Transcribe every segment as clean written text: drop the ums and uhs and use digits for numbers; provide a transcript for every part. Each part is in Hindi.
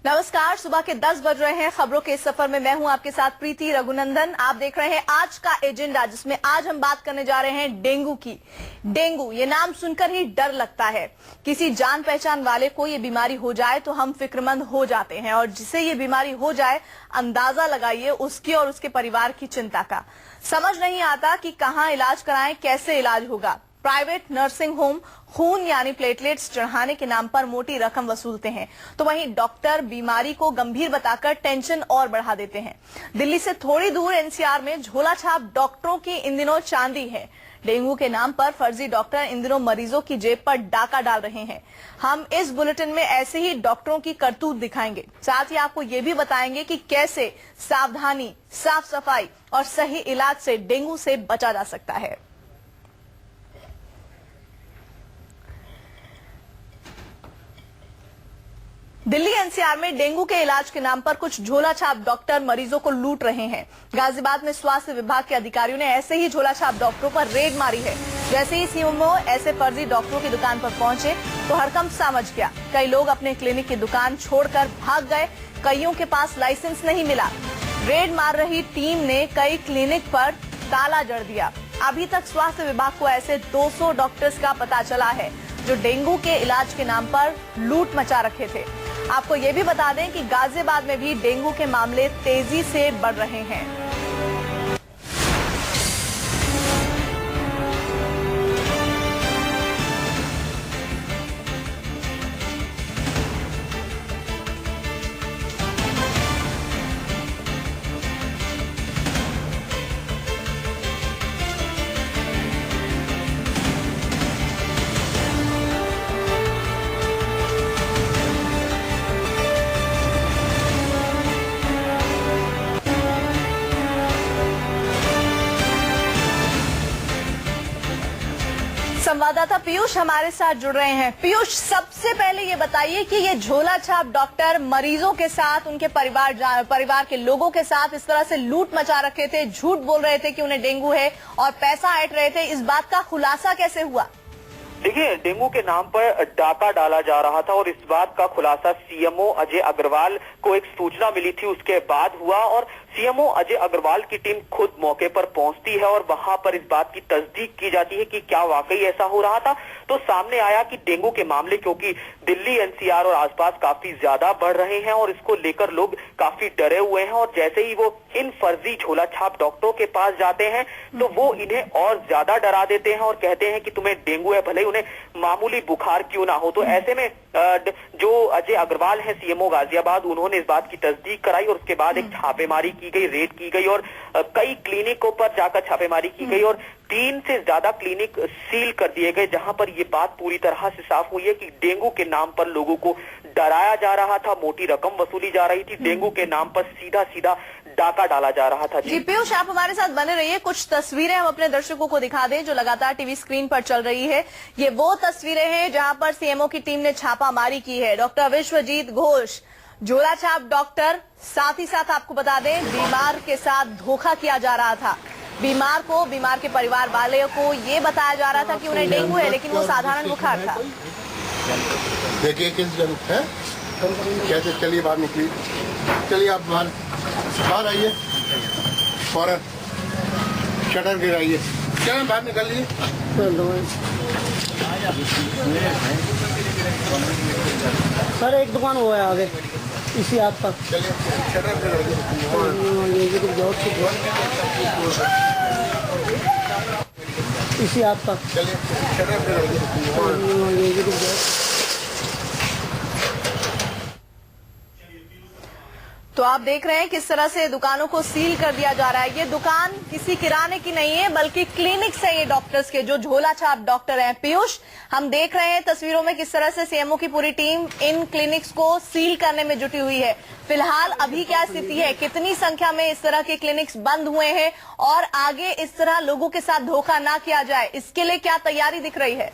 नमस्कार, सुबह के 10 बज रहे हैं। खबरों के इस सफर में मैं हूं आपके साथ प्रीति रघुनंदन। आप देख रहे हैं आज का एजेंडा, जिसमें आज हम बात करने जा रहे हैं डेंगू की। डेंगू, ये नाम सुनकर ही डर लगता है। किसी जान पहचान वाले को ये बीमारी हो जाए तो हम फिक्रमंद हो जाते हैं, और जिसे ये बीमारी हो जाए अंदाजा लगाइए उसकी और उसके परिवार की चिंता का। समझ नहीं आता कि कहाँ इलाज कराएं, कैसे इलाज होगा। प्राइवेट नर्सिंग होम खून यानी प्लेटलेट्स चढ़ाने के नाम पर मोटी रकम वसूलते हैं, तो वहीं डॉक्टर बीमारी को गंभीर बताकर टेंशन और बढ़ा देते हैं। दिल्ली से थोड़ी दूर एनसीआर में झोला छाप डॉक्टरों की इन दिनों चांदी है। डेंगू के नाम पर फर्जी डॉक्टर इन दिनों मरीजों की जेब पर डाका डाल रहे हैं। हम इस बुलेटिन में ऐसे ही डॉक्टरों की करतूत दिखाएंगे, साथ ही आपको ये भी बताएंगे कि कैसे सावधानी, साफ सफाई और सही इलाज से डेंगू से बचा जा सकता है। दिल्ली एनसीआर में डेंगू के इलाज के नाम पर कुछ झोला छाप डॉक्टर मरीजों को लूट रहे हैं। गाजियाबाद में स्वास्थ्य विभाग के अधिकारियों ने ऐसे ही झोला छाप डॉक्टरों पर रेड मारी है। जैसे ही सीएमओ ऐसे फर्जी डॉक्टरों की दुकान पर पहुंचे तो हड़कंप सा मच गया। कई लोग अपने क्लिनिक की दुकान छोड़कर भाग गए, कईयों के पास लाइसेंस नहीं मिला। रेड मार रही टीम ने कई क्लिनिक पर ताला जड़ दिया। अभी तक स्वास्थ्य विभाग को ऐसे 200 डॉक्टर्स का पता चला है जो डेंगू के इलाज के नाम पर लूट मचा रखे थे। आपको ये भी बता दें कि गाजियाबाद में भी डेंगू के मामले तेजी से बढ़ रहे हैं। संवाददाता पीयूष हमारे साथ जुड़ रहे हैं। पीयूष, सबसे पहले ये बताइए कि ये झोला छाप डॉक्टर मरीजों के साथ, उनके परिवार के लोगों के साथ इस तरह से लूट मचा रखे थे, झूठ बोल रहे थे कि उन्हें डेंगू है और पैसा ऐंठ रहे थे, इस बात का खुलासा कैसे हुआ? देखिए, डेंगू के नाम पर डाका डाला जा रहा था और इस बात का खुलासा सीएमओ अजय अग्रवाल को एक सूचना मिली थी, उसके बाद हुआ। और सीएमओ अजय अग्रवाल की टीम खुद मौके पर पहुंचती है और वहां पर इस बात की तस्दीक की जाती है कि क्या वाकई ऐसा हो रहा था। तो सामने आया कि डेंगू के मामले क्योंकि दिल्ली एनसीआर और आसपास काफी ज्यादा बढ़ रहे हैं और इसको लेकर लोग काफी डरे हुए हैं। और जैसे ही वो इन फर्जी झोला छाप डॉक्टरों के पास जाते हैं तो वो इन्हें और ज्यादा डरा देते हैं और कहते हैं कि तुम्हें डेंगू है, भले उन्हें मामूली बुखार क्यों ना हो। तो ऐसे में जो अजय अग्रवाल है सीएमओ गाजियाबाद, उन्होंने इस बात की तस्दीक कराई और उसके बाद एक छापेमारी की गई, रेड की गई और कई क्लिनिकों पर जाकर छापेमारी की गई और 3 से ज्यादा क्लिनिक सील कर दिए गए, जहां पर ये बात पूरी तरह से साफ हुई है कि डेंगू के नाम पर लोगों को डराया जा रहा था, मोटी रकम वसूली जा रही थी, डेंगू के नाम पर सीधा सीधा डाका डाला जा रहा था। जी पीयूष, आप हमारे साथ बने रहिए। कुछ तस्वीरें हम अपने दर्शकों को दिखा दें जो लगातार टीवी स्क्रीन पर चल रही है। ये वो तस्वीरें हैं जहां पर सीएमओ की टीम ने छापामारी की है। डॉक्टर विश्वजीत घोष, झोला छाप डॉक्टर, साथ ही साथ आपको बता दें बीमार के साथ धोखा किया जा रहा था। बीमार को, बीमार के परिवार वाले को ये बताया जा रहा था कि उन्हें डेंगू है, लेकिन वो साधारण बुखार था। देखिए किस जन है, कैसे चलिए बाहर निकलिए, चलिए आप बाहर आइए, फौरन शटर गिराइए, चलिए बाहर निकलिए। सर एक दुकान हुआ है आगे इसी हाथ तक, चलिए शटर गिराइए। इसी हाथ तक, चलिए शटर गिराइए। तो आप देख रहे हैं किस तरह से दुकानों को सील कर दिया जा रहा है। ये दुकान किसी किराने की नहीं है, बल्कि क्लिनिक्स है ये डॉक्टर्स के, जो झोला छाप डॉक्टर हैं। पीयूष, हम देख रहे हैं तस्वीरों में किस तरह से सीएमओ की पूरी टीम इन क्लिनिक्स को सील करने में जुटी हुई है। फिलहाल अभी क्या स्थिति है, कितनी संख्या में इस तरह के क्लिनिक्स बंद हुए हैं और आगे इस तरह लोगों के साथ धोखा ना किया जाए, इसके लिए क्या तैयारी दिख रही है?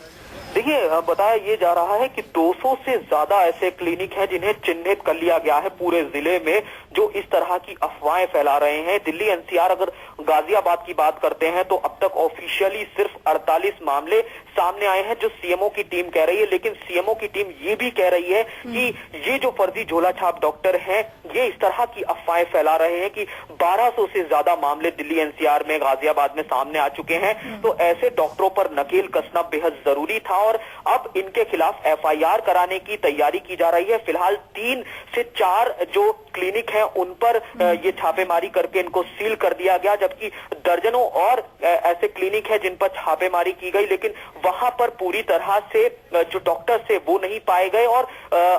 देखिए, बताया ये जा रहा है कि 200 से ज्यादा ऐसे क्लिनिक हैं जिन्हें चिन्हित कर लिया गया है पूरे जिले में, जो इस तरह की अफवाहें फैला रहे हैं। दिल्ली एनसीआर अगर गाजियाबाद की बात करते हैं तो अब तक ऑफिशियली सिर्फ 48 मामले सामने आए हैं जो सीएमओ की टीम कह रही है, लेकिन सीएमओ की टीम ये भी कह रही है कि ये जो फर्जी झोला छाप डॉक्टर हैं ये इस तरह की अफवाहें फैला रहे हैं कि 1200 से ज्यादा मामले दिल्ली एनसीआर में, गाजियाबाद में सामने आ चुके हैं। तो ऐसे डॉक्टरों पर नकेल कसना बेहद जरूरी था और अब इनके खिलाफ एफआईआर कराने की तैयारी की जा रही है। फिलहाल 3 से 4 जो क्लिनिक हैं उन पर ये छापेमारी करके इनको सील कर दिया गया, जबकि दर्जनों और ऐसे क्लिनिक हैं जिन पर छापेमारी की गई, लेकिन वहां पर पूरी तरह से जो डॉक्टर थे वो नहीं पाए गए और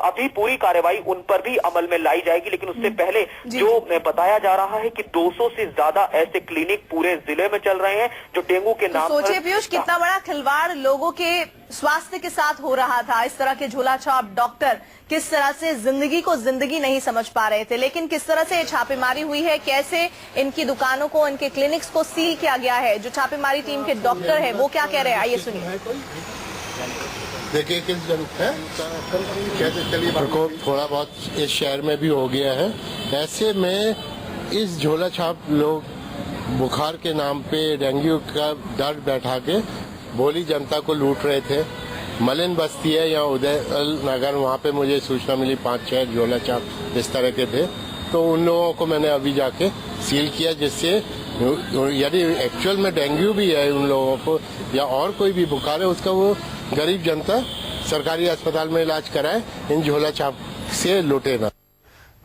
अभी पूरी कार्रवाई उन पर भी अमल में लाई जाएगी। लेकिन उससे पहले जो बताया जा रहा है कि 200 से ज्यादा ऐसे क्लिनिक पूरे जिले में चल रहे हैं जो डेंगू के नाम पर। सोचिए पीयूष, कितना बड़ा खिलवाड़ लोगों के स्वास्थ्य के साथ हो रहा था। इस तरह के झोला छाप डॉक्टर किस तरह से जिंदगी को जिंदगी नहीं समझ पा रहे थे, लेकिन किस तरह से छापेमारी हुई है, कैसे इनकी दुकानों को, इनके क्लिनिक्स को सील किया गया है। जो छापेमारी टीम के डॉक्टर है वो क्या कह रहे हैं, आइए सुनिए। देखिए किस जन है, कैसे चलिए को थोड़ा बहुत इस शहर में भी हो गया है। ऐसे में इस झोला छाप लोग बुखार के नाम पे डेंगू का डर बैठा के भोली जनता को लूट रहे थे। मलिन बस्ती है या उदय नगर, वहाँ पे मुझे सूचना मिली 5-6 झोला छाप इस तरह के थे, तो उन लोगों को मैंने अभी जाके सील किया, जिससे यदि एक्चुअल में डेंगू भी है उन लोगों को या और कोई भी बुखार है उसका वो गरीब जनता सरकारी अस्पताल में इलाज कराए, इन झोला छाप से लूटे ना।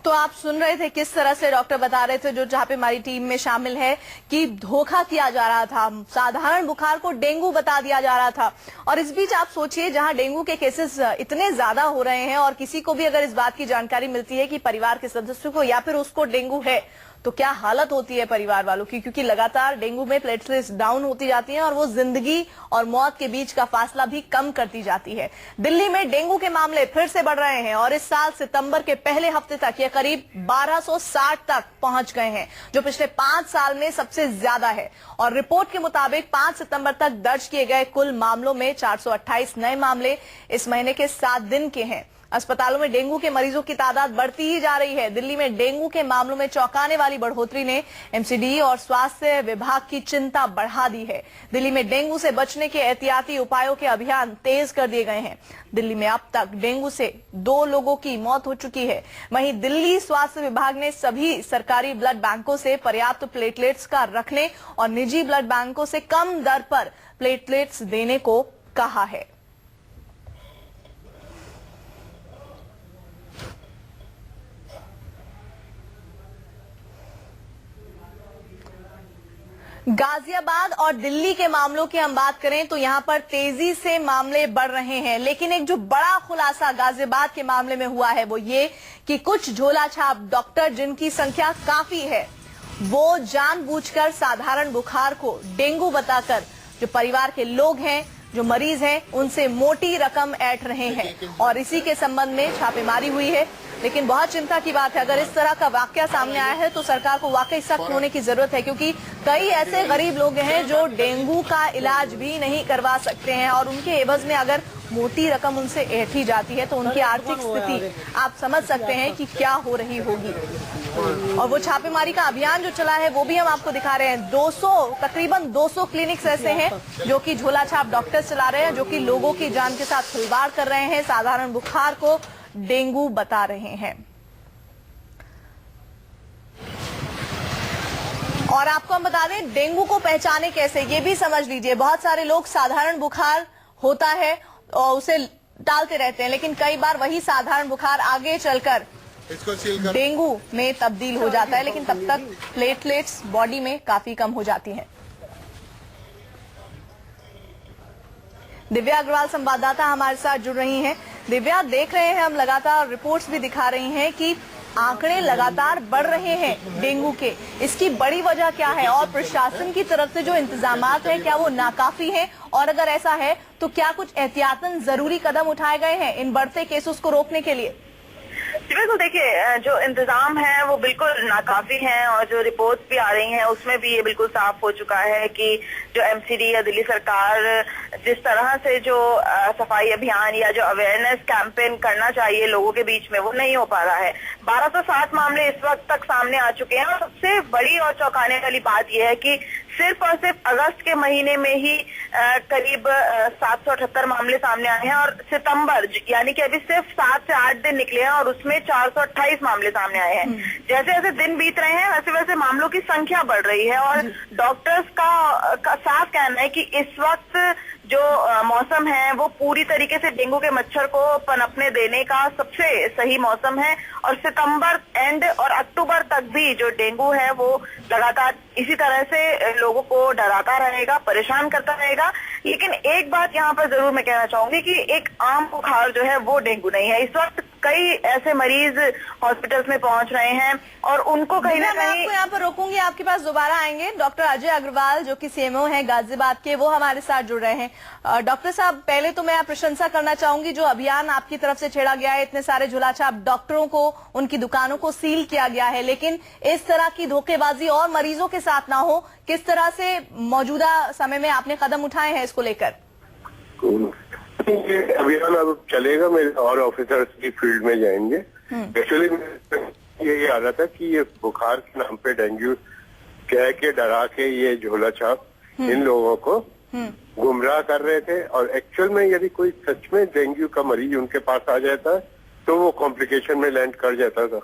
तो आप सुन रहे थे किस तरह से डॉक्टर बता रहे थे जो छापेमारी टीम में शामिल है कि धोखा किया जा रहा था, साधारण बुखार को डेंगू बता दिया जा रहा था। और इस बीच आप सोचिए, जहां डेंगू के केसेस इतने ज्यादा हो रहे हैं और किसी को भी अगर इस बात की जानकारी मिलती है कि परिवार के सदस्यों को या फिर उसको डेंगू है, तो क्या हालत होती है परिवार वालों की, क्योंकि लगातार डेंगू में प्लेटलेट्स डाउन होती जाती हैं और वो जिंदगी और मौत के बीच का फासला भी कम करती जाती है। दिल्ली में डेंगू के मामले फिर से बढ़ रहे हैं और इस साल सितंबर के पहले हफ्ते तक ये करीब 1260 तक पहुंच गए हैं, जो पिछले 5 साल में सबसे ज्यादा है। और रिपोर्ट के मुताबिक 5 सितंबर तक दर्ज किए गए कुल मामलों में 428 नए मामले इस महीने के 7 दिन के हैं। अस्पतालों में डेंगू के मरीजों की तादाद बढ़ती ही जा रही है। दिल्ली में डेंगू के मामलों में चौंकाने वाली बढ़ोतरी ने एमसीडी और स्वास्थ्य विभाग की चिंता बढ़ा दी है। दिल्ली में डेंगू से बचने के एहतियाती उपायों के अभियान तेज कर दिए गए हैं। दिल्ली में अब तक डेंगू से 2 लोगों की मौत हो चुकी है। वहीं दिल्ली स्वास्थ्य विभाग ने सभी सरकारी ब्लड बैंकों से पर्याप्त प्लेटलेट्स का रखने और निजी ब्लड बैंकों से कम दर पर प्लेटलेट्स देने को कहा है। गाजियाबाद और दिल्ली के मामलों की हम बात करें तो यहां पर तेजी से मामले बढ़ रहे हैं, लेकिन एक जो बड़ा खुलासा गाजियाबाद के मामले में हुआ है वो ये कि कुछ झोला छाप डॉक्टर, जिनकी संख्या काफी है, वो जानबूझकर साधारण बुखार को डेंगू बताकर जो परिवार के लोग हैं, जो मरीज हैं, उनसे मोटी रकम ऐंठ रहे हैं। और इसी के संबंध में छापेमारी हुई है। लेकिन बहुत चिंता की बात है, अगर इस तरह का वाकया सामने आया है तो सरकार को वाकई सख्त होने की जरूरत है, क्योंकि कई ऐसे गरीब लोग हैं जो डेंगू का इलाज भी नहीं करवा सकते हैं और उनके एवज में अगर मोटी रकम उनसे ऐंठी जाती है तो उनकी आर्थिक स्थिति आप समझ सकते हैं कि क्या हो रही होगी। और वो छापेमारी का अभियान जो चला है वो भी हम आपको दिखा रहे हैं। तकरीबन 200 क्लिनिक्स ऐसे हैं जो कि झोला छाप डॉक्टर चला रहे हैं, जो कि लोगों की जान के साथ खिलवाड़ कर रहे हैं, साधारण बुखार को डेंगू बता रहे हैं। और आपको हम बता दें, डेंगू को पहचाने कैसे ये भी समझ लीजिए। बहुत सारे लोग साधारण बुखार होता है और उसे टालते रहते हैं, लेकिन कई बार वही साधारण बुखार आगे चलकर डेंगू में तब्दील हो जाता है, लेकिन तब तक प्लेटलेट्स बॉडी में काफी कम हो जाती हैं। दिव्या अग्रवाल संवाददाता हमारे साथ जुड़ रही हैं। दिव्या, देख रहे हैं हम लगातार रिपोर्ट्स भी दिखा रही हैं कि आंकड़े लगातार बढ़ रहे हैं डेंगू के। इसकी बड़ी वजह क्या है और प्रशासन की तरफ से जो इंतजामात हैं क्या वो नाकाफी हैं, और अगर ऐसा है तो क्या कुछ एहतियातन जरूरी कदम उठाए गए हैं इन बढ़ते केसेस को रोकने के लिए? जी बिल्कुल, देखिए जो इंतजाम है वो बिल्कुल नाकाफी हैं और जो रिपोर्ट्स भी आ रही हैं उसमें भी ये बिल्कुल साफ हो चुका है कि जो एमसीडी या दिल्ली सरकार जिस तरह से जो सफाई अभियान या जो अवेयरनेस कैंपेन करना चाहिए लोगों के बीच में वो नहीं हो पा रहा है। 1207 मामले इस वक्त तक सामने आ चुके हैं और सबसे बड़ी और चौंकाने वाली बात यह है कि सिर्फ और सिर्फ अगस्त के महीने में ही करीब 778 मामले सामने आए हैं और सितंबर यानी कि अभी सिर्फ 7 से 8 दिन निकले हैं और उसमें 428 मामले सामने आए हैं। जैसे जैसे दिन बीत रहे हैं वैसे वैसे मामलों की संख्या बढ़ रही है और डॉक्टर्स का साफ कहना है कि इस वक्त जो मौसम है वो पूरी तरीके से डेंगू के मच्छर को पनपने देने का सबसे सही मौसम है और सितंबर एंड और अक्टूबर तक भी जो डेंगू है वो लगातार इसी तरह से लोगों को डराता रहेगा, परेशान करता रहेगा। लेकिन एक बात यहाँ पर जरूर मैं कहना चाहूंगी कि एक आम बुखार जो है वो डेंगू नहीं है। इस वक्त कई ऐसे मरीज हॉस्पिटल्स में पहुंच रहे हैं और उनको कहीं ना मैं कहीं आपको यहाँ पर रोकूंगी, आपके पास दोबारा आएंगे। डॉक्टर अजय अग्रवाल जो कि सीएमओ हैं गाजियाबाद के, वो हमारे साथ जुड़ रहे हैं। डॉक्टर साहब, पहले तो मैं प्रशंसा करना चाहूंगी जो अभियान आपकी तरफ से छेड़ा गया है, इतने सारे झोलाछाप डॉक्टरों को, उनकी दुकानों को सील किया गया है, लेकिन इस तरह की धोखेबाजी और मरीजों के साथ ना हो, किस तरह से मौजूदा समय में आपने कदम उठाए हैं इसको लेकर? ये अभियान अब चलेगा, मेरे और ऑफिसर्स भी फील्ड में जाएंगे। एक्चुअली ये आ रहा था कि ये बुखार के नाम पे डेंगू कह के डरा के ये झोला छाप इन लोगों को गुमराह कर रहे थे और एक्चुअल में यदि कोई सच में डेंगू का मरीज उनके पास आ जाता है तो वो कॉम्प्लिकेशन में लैंड कर जाता था।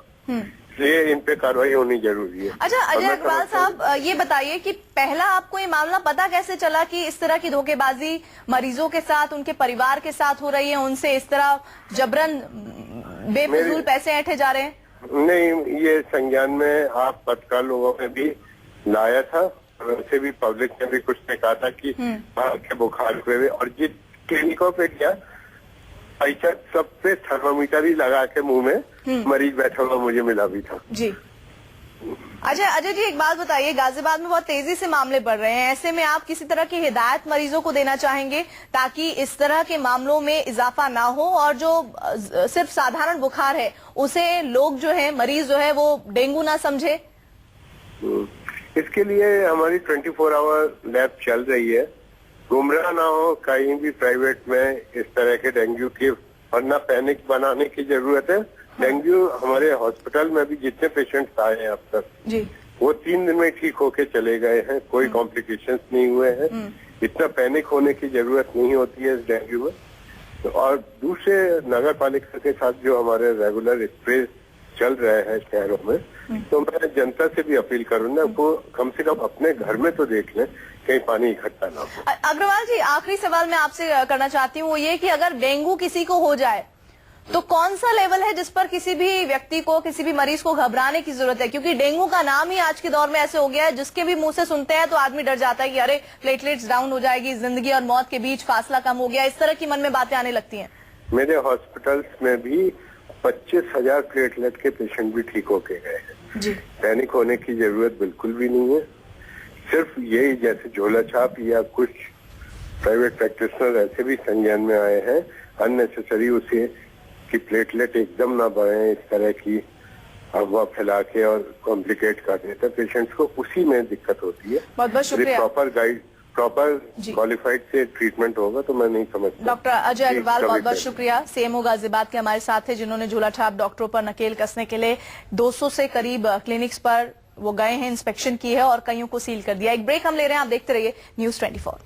इसलिए इन पे कार्रवाई होनी जरूरी है। अच्छा अजय अग्रवाल साहब, ये बताइए कि पहला आपको ये मामला पता कैसे चला कि इस तरह की धोखेबाजी मरीजों के साथ, उनके परिवार के साथ हो रही है, उनसे इस तरह जबरन बेफिजूल पैसे ऐंठे जा रहे हैं? नहीं, ये संज्ञान में आप पत्रकार लोगों ने भी लाया था, वैसे भी पब्लिक ने भी कुछ ने कहा था कि के बुखार हुए और जिस क्लिनिकों पे गया ऐसा सब पे थर्मामीटर ही लगा के मुंह में मरीज बैठा हुआ मुझे मिला भी था। जी अजय जी, एक बात बताइए, गाजियाबाद में बहुत तेजी से मामले बढ़ रहे हैं, ऐसे में आप किसी तरह की हिदायत मरीजों को देना चाहेंगे ताकि इस तरह के मामलों में इजाफा ना हो और जो सिर्फ साधारण बुखार है उसे लोग जो है, मरीज जो है वो डेंगू ना समझे? इसके लिए हमारी 24 आवर लैब चल रही है। गुमराह ना हो कहीं भी प्राइवेट में इस तरह के डेंगू की, और ना पैनिक बनाने की जरूरत है। डेंगू हमारे हॉस्पिटल में भी जितने पेशेंट्स आए हैं अब तक जी, वो 3 दिन में ठीक होके चले गए हैं, कोई कॉम्प्लिकेशंस नहीं हुए हैं। इतना पैनिक होने की जरूरत नहीं होती है इस डेंगू में। और दूसरे नगर पालिका के साथ जो हमारे रेगुलर स्प्रे चल रहे हैं शहरों में, तो मैं जनता से भी अपील करूंगा वो कम से कम अपने घर में तो देख लें कहीं पानी इकट्ठा ना हो। अग्रवाल जी, आखिरी सवाल मैं आपसे करना चाहती हूँ वो ये कि अगर डेंगू किसी को हो जाए तो कौन सा लेवल है जिस पर किसी भी व्यक्ति को, किसी भी मरीज को घबराने की जरूरत है? क्योंकि डेंगू का नाम ही आज के दौर में ऐसे हो गया है, जिसके भी मुंह से सुनते हैं तो आदमी डर जाता है कि अरे प्लेटलेट्स डाउन हो जाएगी, जिंदगी और मौत के बीच फासला कम हो गया, इस तरह की मन में बातें आने लगती हैं। मेरे हॉस्पिटल्स में भी 25,000 प्लेटलेट के पेशेंट भी ठीक होके गए हैं। जी, पैनिक होने की जरूरत बिल्कुल भी नहीं है। सिर्फ यही जैसे झोला छाप या कुछ प्राइवेट प्रैक्टिशनर ऐसे भी संज्ञान में आए हैं अननेसेसरी उसे कि प्लेटलेट एकदम ना बढ़े, इस तरह की अफवाह फैला के और कॉम्प्लिकेट कर देता है पेशेंट्स को, उसी में दिक्कत होती है। बहुत बहुत शुक्रिया। प्रॉपर क्वालिफाइड से ट्रीटमेंट होगा तो मैं नहीं समझता। डॉक्टर अजय अग्रवाल, बहुत बहुत शुक्रिया। सीएमओ गाजियाबाद के हमारे साथ थे, जिन्होंने झोला छाप डॉक्टरों पर नकेल कसने के लिए 200 से करीब क्लिनिक्स पर वो गए हैं, इंस्पेक्शन की है और कईयों को सील कर दिया। एक ब्रेक हम ले रहे हैं, आप देखते रहिए News 24।